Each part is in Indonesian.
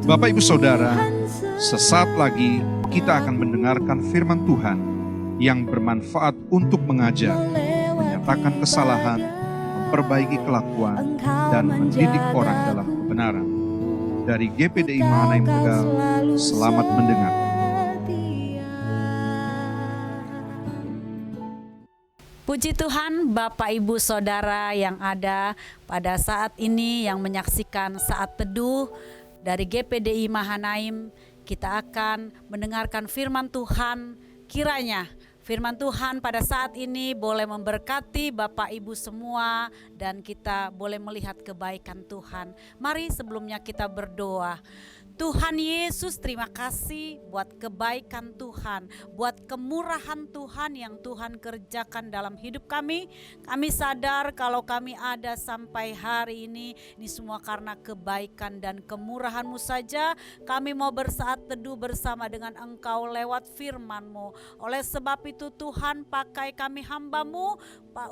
Bapak Ibu Saudara, sesaat lagi kita akan mendengarkan firman Tuhan yang bermanfaat untuk mengajar, menyatakan kesalahan, memperbaiki kelakuan, dan mendidik orang dalam kebenaran. Dari GPDI Mahanaim Tegal, selamat mendengar. Puji Tuhan, Bapak Ibu Saudara yang ada pada saat ini yang menyaksikan saat teduh dari GPDI Mahanaim. Kita akan mendengarkan firman Tuhan. Kiranya firman Tuhan pada saat ini boleh memberkati Bapak Ibu semua dan kita boleh melihat kebaikan Tuhan. Mari sebelumnya kita berdoa. Tuhan Yesus, terima kasih buat kebaikan Tuhan, buat kemurahan Tuhan yang Tuhan kerjakan dalam hidup kami. Kami sadar kalau kami ada sampai hari ini semua karena kebaikan dan kemurahan-Mu saja. Kami mau bersaat teduh bersama dengan Engkau lewat firman-Mu. Oleh sebab itu Tuhan, pakai kami hamba-Mu,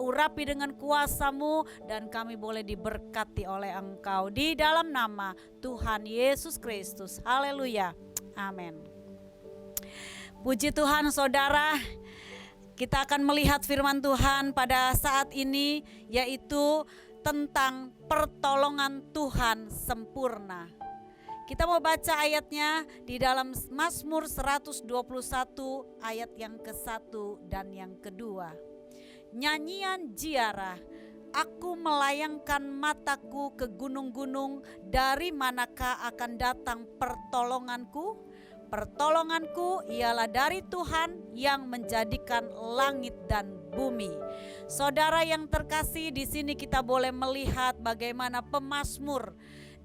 urapi dengan kuasa-Mu, dan kami boleh diberkati oleh Engkau di dalam nama Tuhan Yesus Kristus. Haleluya. Amin. Puji Tuhan saudara, kita akan melihat firman Tuhan pada saat ini, yaitu tentang pertolongan Tuhan sempurna. Kita mau baca ayatnya di dalam Mazmur 121 ayat yang ke-1 dan yang kedua. Nyanyian ziarah, aku melayangkan mataku ke gunung-gunung, dari manakah akan datang pertolonganku? Pertolonganku ialah dari Tuhan yang menjadikan langit dan bumi. Saudara yang terkasih, di sini kita boleh melihat bagaimana pemazmur.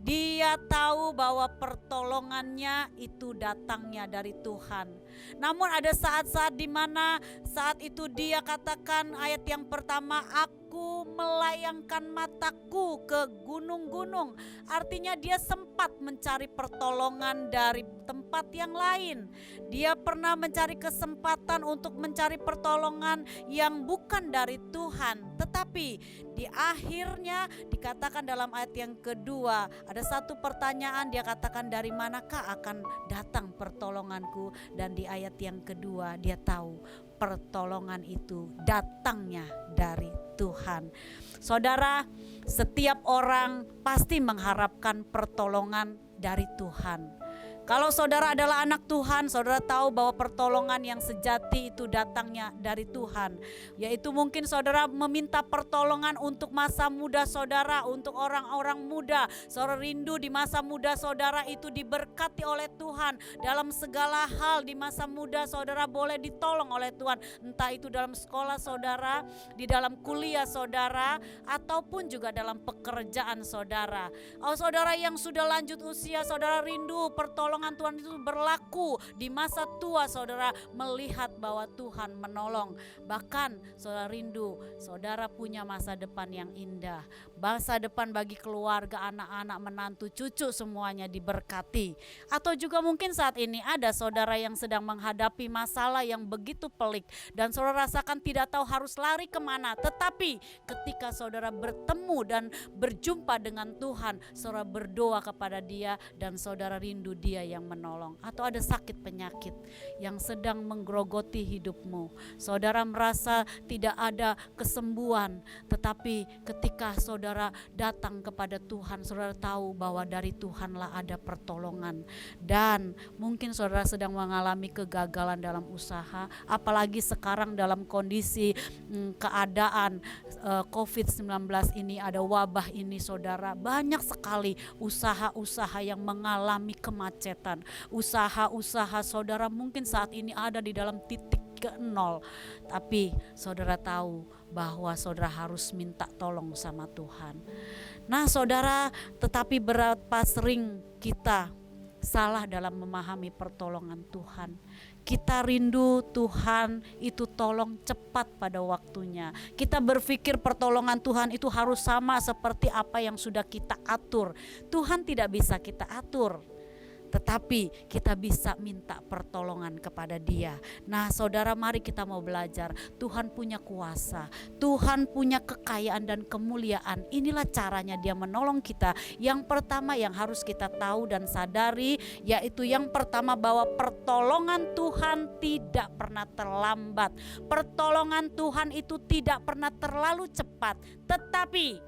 Dia tahu bahwa pertolongannya itu datangnya dari Tuhan. Namun ada saat-saat di mana saat itu dia katakan ayat yang pertama, aku melayangkan mataku ke gunung-gunung. Artinya dia sempat mencari pertolongan dari tempat yang lain. Dia pernah mencari kesempatan untuk mencari pertolongan yang bukan dari Tuhan. Tetapi di akhirnya dikatakan dalam ayat yang kedua, ada satu pertanyaan, dia katakan dari manakah akan datang pertolonganku. Dan di ayat yang kedua dia tahu pertolongan itu datangnya dari Tuhan. Saudara, setiap orang pasti mengharapkan pertolongan dari Tuhan. Kalau saudara adalah anak Tuhan, saudara tahu bahwa pertolongan yang sejati itu datangnya dari Tuhan. Yaitu mungkin saudara meminta pertolongan untuk masa muda saudara, untuk orang-orang muda. Saudara rindu di masa muda saudara itu diberkati oleh Tuhan. Dalam segala hal di masa muda saudara boleh ditolong oleh Tuhan. Entah itu dalam sekolah saudara, di dalam kuliah saudara, ataupun juga dalam pekerjaan saudara. Oh saudara yang sudah lanjut usia, saudara rindu pertolongan Tuhan itu berlaku di masa tua, saudara melihat bahwa Tuhan menolong. Bahkan saudara rindu, saudara punya masa depan yang indah. Masa depan bagi keluarga, anak-anak, menantu, cucu semuanya diberkati. Atau juga mungkin saat ini ada saudara yang sedang menghadapi masalah yang begitu pelik. Dan saudara rasakan tidak tahu harus lari kemana. Tetapi ketika saudara bertemu dan berjumpa dengan Tuhan, saudara berdoa kepada Dia dan saudara rindu Dia yang menolong. Atau ada sakit penyakit yang sedang menggerogoti hidupmu, saudara merasa tidak ada kesembuhan, tetapi ketika saudara datang kepada Tuhan, saudara tahu bahwa dari Tuhanlah ada pertolongan. Dan mungkin saudara sedang mengalami kegagalan dalam usaha, apalagi sekarang dalam kondisi keadaan COVID-19 ini, ada wabah ini saudara, banyak sekali usaha-usaha yang mengalami kemacetan. Usaha-usaha saudara mungkin saat ini ada di dalam titik ke nol. Tapi saudara tahu bahwa saudara harus minta tolong sama Tuhan. Nah saudara, tetapi berapa sering kita salah dalam memahami pertolongan Tuhan. Kita rindu Tuhan itu tolong cepat pada waktunya. Kita berpikir pertolongan Tuhan itu harus sama seperti apa yang sudah kita atur. Tuhan tidak bisa kita atur. tetapi kita bisa minta pertolongan kepada Dia. Nah, saudara, mari kita mau belajar. Tuhan punya kuasa, Tuhan punya kekayaan dan kemuliaan. Inilah caranya Dia menolong kita. Yang pertama yang harus kita tahu dan sadari, yaitu yang pertama, bahwa pertolongan Tuhan tidak pernah terlambat. Pertolongan Tuhan itu tidak pernah terlalu cepat, tetapi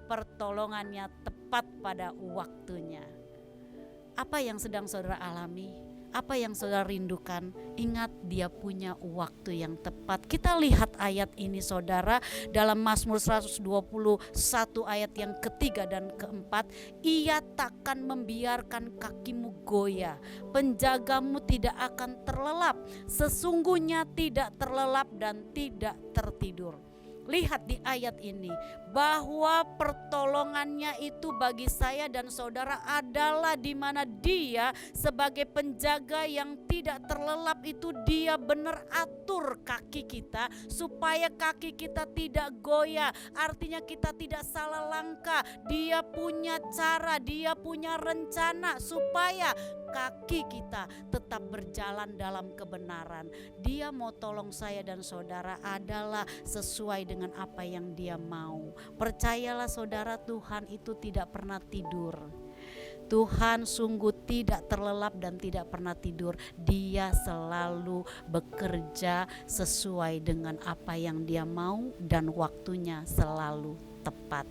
pertolongannya tepat pada waktunya. Apa yang sedang saudara alami? Apa yang saudara rindukan? Ingat, Dia punya waktu yang tepat. Kita lihat ayat ini, saudara, dalam Mazmur 121 ayat yang ketiga dan keempat. Ia takkan membiarkan kakimu goyah, penjagamu tidak akan terlelap, sesungguhnya tidak terlelap dan tidak tertidur. Lihat di ayat ini bahwa pertolongannya itu bagi saya dan saudara adalah di mana Dia sebagai penjaga yang tidak terlelap itu, Dia benar atur kaki kita supaya kaki kita tidak goyah. Artinya kita tidak salah langkah. Dia punya cara, Dia punya rencana supaya kaki kita tetap berjalan dalam kebenaran. Dia mau tolong saya dan saudara adalah sesuai dengan apa yang Dia mau. Percayalah saudara, Tuhan itu tidak pernah tidur. Tuhan sungguh tidak terlelap dan tidak pernah tidur. Dia selalu bekerja sesuai dengan apa yang Dia mau dan waktunya selalu tepat.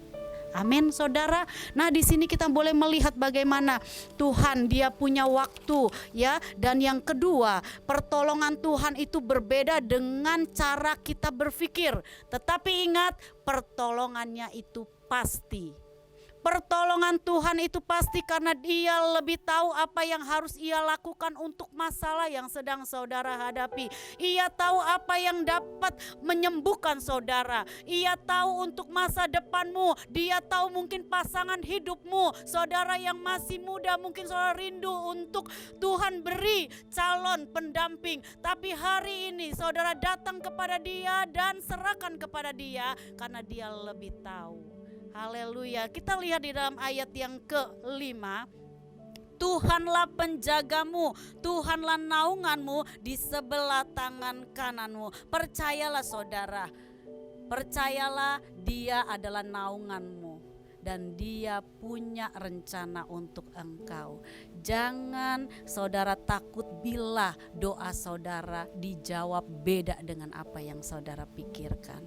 Amin, saudara. Nah, di sini kita boleh melihat bagaimana Tuhan Dia punya waktu, ya. Dan yang kedua, pertolongan Tuhan itu berbeda dengan cara kita berpikir. Tetapi ingat, pertolongannya itu pasti. Pertolongan Tuhan itu pasti karena Dia lebih tahu apa yang harus Ia lakukan untuk masalah yang sedang saudara hadapi. Ia tahu apa yang dapat menyembuhkan saudara. Ia tahu untuk masa depanmu. Dia tahu mungkin pasangan hidupmu. Saudara yang masih muda, mungkin saudara rindu untuk Tuhan beri calon pendamping. Tapi hari ini saudara datang kepada Dia dan serahkan kepada Dia karena Dia lebih tahu. Haleluya. Kita lihat di dalam ayat yang ke-5. Tuhanlah penjagamu, Tuhanlah naunganmu di sebelah tangan kananmu. Percayalah saudara, percayalah Dia adalah naunganmu dan Dia punya rencana untuk engkau. Jangan saudara takut bila doa saudara dijawab beda dengan apa yang saudara pikirkan.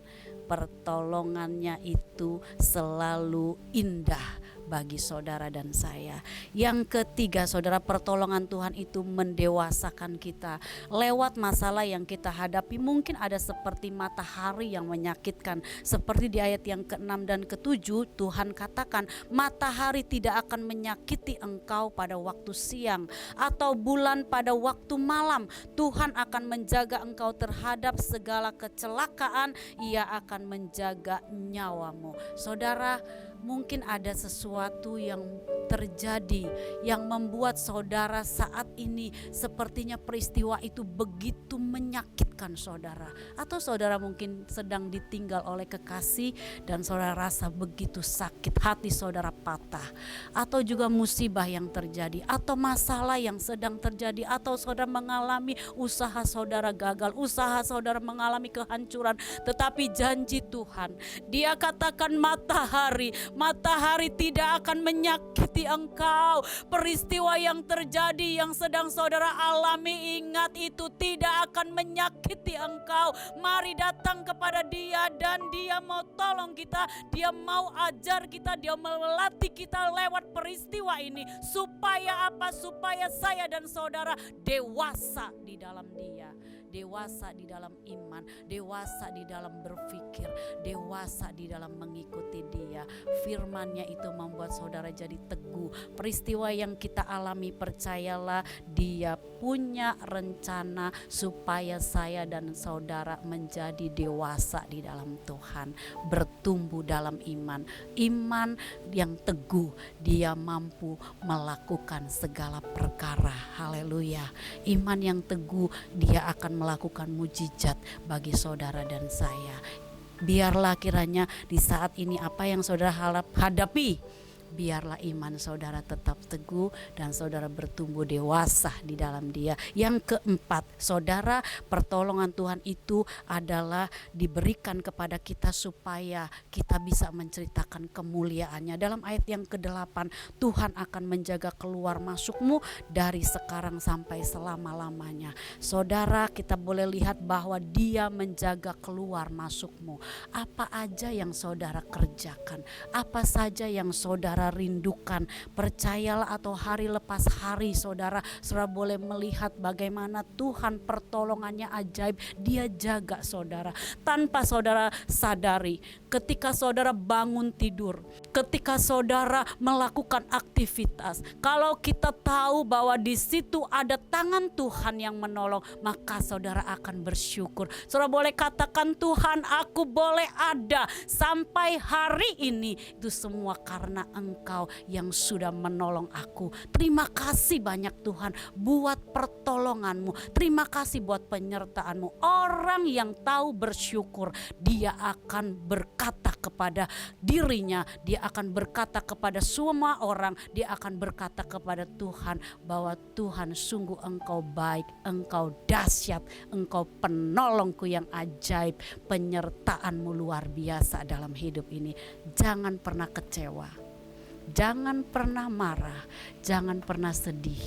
Pertolongannya itu selalu indah bagi saudara dan saya. Yang ketiga, saudara, pertolongan Tuhan itu mendewasakan kita. Lewat masalah yang kita hadapi, mungkin ada seperti matahari yang menyakitkan. Seperti di ayat yang ke-6 dan ke-7, Tuhan katakan, matahari tidak akan menyakiti engkau pada waktu siang, atau bulan pada waktu malam. Tuhan akan menjaga engkau terhadap segala kecelakaan. Ia akan menjaga nyawamu. Saudara, mungkin ada sesuatu yang terjadi yang membuat saudara saat ini sepertinya peristiwa itu begitu menyakitkan saudara. Atau saudara mungkin sedang ditinggal oleh kekasih dan saudara rasa begitu sakit, hati saudara patah. Atau juga musibah yang terjadi, atau masalah yang sedang terjadi, atau saudara mengalami usaha saudara gagal, usaha saudara mengalami kehancuran. Tetapi janji Tuhan, Dia katakan matahari tidak akan menyakiti engkau. Peristiwa yang terjadi yang sedang saudara alami, ingat itu tidak akan menyakiti engkau. Mari datang kepada Dia dan Dia mau tolong kita. Dia mau ajar kita, Dia mau melatih kita lewat peristiwa ini. Supaya apa? Supaya saya dan saudara dewasa di dalam Dia. Dewasa di dalam iman, dewasa di dalam berpikir, dewasa di dalam mengikuti Dia. Firman-Nya itu membuat saudara jadi teguh. Peristiwa yang kita alami, percayalah Dia punya rencana supaya saya dan saudara menjadi dewasa di dalam Tuhan, bertumbuh dalam iman. Iman yang teguh, Dia mampu melakukan segala perkara. Haleluya. Iman yang teguh, Dia akan melakukan mujizat bagi saudara dan saya. Biarlah kiranya di saat ini apa yang saudara hadapi, biarlah iman saudara tetap teguh dan saudara bertumbuh dewasa di dalam Dia. Yang keempat, saudara, pertolongan Tuhan itu adalah diberikan kepada kita supaya kita bisa menceritakan kemuliaannya. Dalam ayat yang ke-8, Tuhan akan menjaga keluar masukmu dari sekarang sampai selama-lamanya. Saudara, kita boleh lihat bahwa Dia menjaga keluar masukmu. Apa aja yang saudara kerjakan, apa saja yang saudara rindukan, percayalah atau hari lepas hari saudara boleh melihat bagaimana Tuhan pertolongannya ajaib. Dia jaga saudara tanpa saudara sadari. Ketika saudara bangun tidur, ketika saudara melakukan aktivitas, kalau kita tahu bahwa di situ ada tangan Tuhan yang menolong, maka saudara akan bersyukur. Saudara boleh katakan, Tuhan, aku boleh ada sampai hari ini, itu semua karena Engkau yang sudah menolong aku. Terima kasih banyak Tuhan buat pertolonganmu. Terima kasih buat penyertaanmu. Orang yang tahu bersyukur, dia akan berkata kepada dirinya, dia akan berkata kepada semua orang, dia akan berkata kepada Tuhan bahwa Tuhan, sungguh Engkau baik, Engkau dahsyat, Engkau penolongku yang ajaib, penyertaanmu luar biasa dalam hidup ini. Jangan pernah kecewa. Jangan pernah marah, jangan pernah sedih,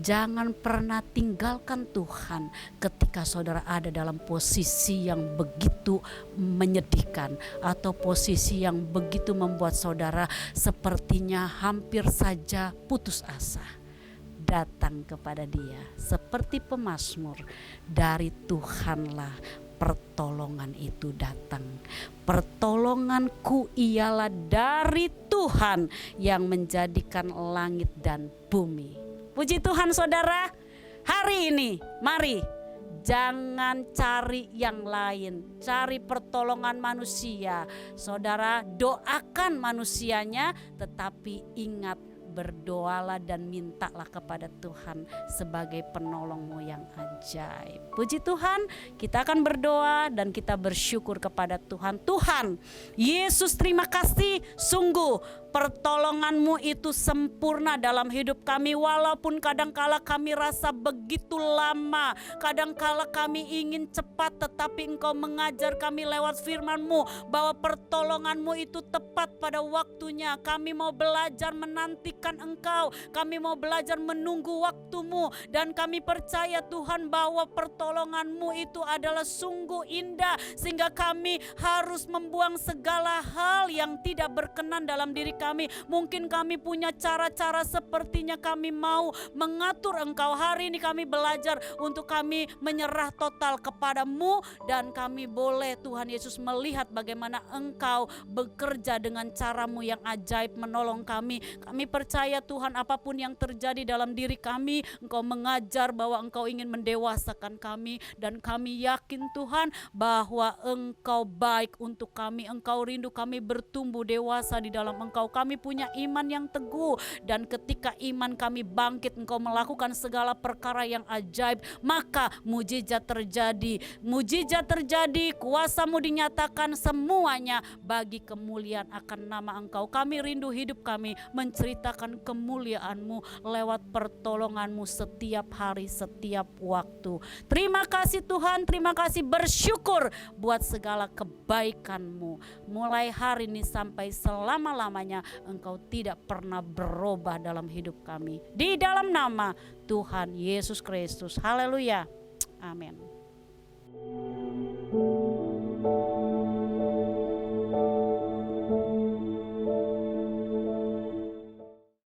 jangan pernah tinggalkan Tuhan ketika saudara ada dalam posisi yang begitu menyedihkan atau posisi yang begitu membuat saudara sepertinya hampir saja putus asa. Datang kepada Dia seperti pemazmur, dari Tuhanlah pertolongan itu datang. Pertolonganku ialah dari Tuhan yang menjadikan langit dan bumi. Puji Tuhan saudara, hari ini mari jangan cari yang lain, cari pertolongan manusia. Saudara doakan manusianya, tetapi ingat, berdoalah dan mintalah kepada Tuhan sebagai penolongmu yang ajaib. Puji Tuhan, kita akan berdoa dan kita bersyukur kepada Tuhan. Tuhan Yesus, terima kasih, sungguh pertolonganmu itu sempurna dalam hidup kami. Walaupun kadangkala kami rasa begitu lama, kadangkala kami ingin cepat, tetapi Engkau mengajar kami lewat firman-Mu bahwa pertolonganmu itu tepat pada waktunya. Kami mau belajar menantikan Engkau, kami mau belajar menunggu waktu-Mu, dan kami percaya Tuhan bahwa pertolongan-Mu itu adalah sungguh indah, sehingga kami harus membuang segala hal yang tidak berkenan dalam diri kami. Mungkin kami punya cara-cara sepertinya kami mau mengatur Engkau. Hari ini kami belajar untuk kami menyerah total kepada-Mu, dan kami boleh Tuhan Yesus melihat bagaimana Engkau bekerja dengan cara-Mu yang ajaib menolong kami. Kami percaya Tuhan, apapun yang terjadi dalam diri kami, Engkau mengajar bahwa Engkau ingin mendewasakan kami, dan kami yakin Tuhan bahwa Engkau baik untuk kami. Engkau rindu kami bertumbuh dewasa di dalam Engkau. Kami punya iman yang teguh, dan ketika iman kami bangkit, Engkau melakukan segala perkara yang ajaib, maka mujizat terjadi. Mujizat terjadi, kuasa-Mu dinyatakan, semuanya bagi kemuliaan akan nama Engkau. Kami rindu hidup kami menceritakan kemuliaan-Mu lewat pertolongan-Mu setiap hari, setiap waktu. Terima kasih Tuhan, terima kasih, bersyukur buat segala kebaikan-Mu. Mulai hari ini sampai selama-lamanya Engkau tidak pernah berubah dalam hidup kami. Di dalam nama Tuhan Yesus Kristus. Haleluya. Amin.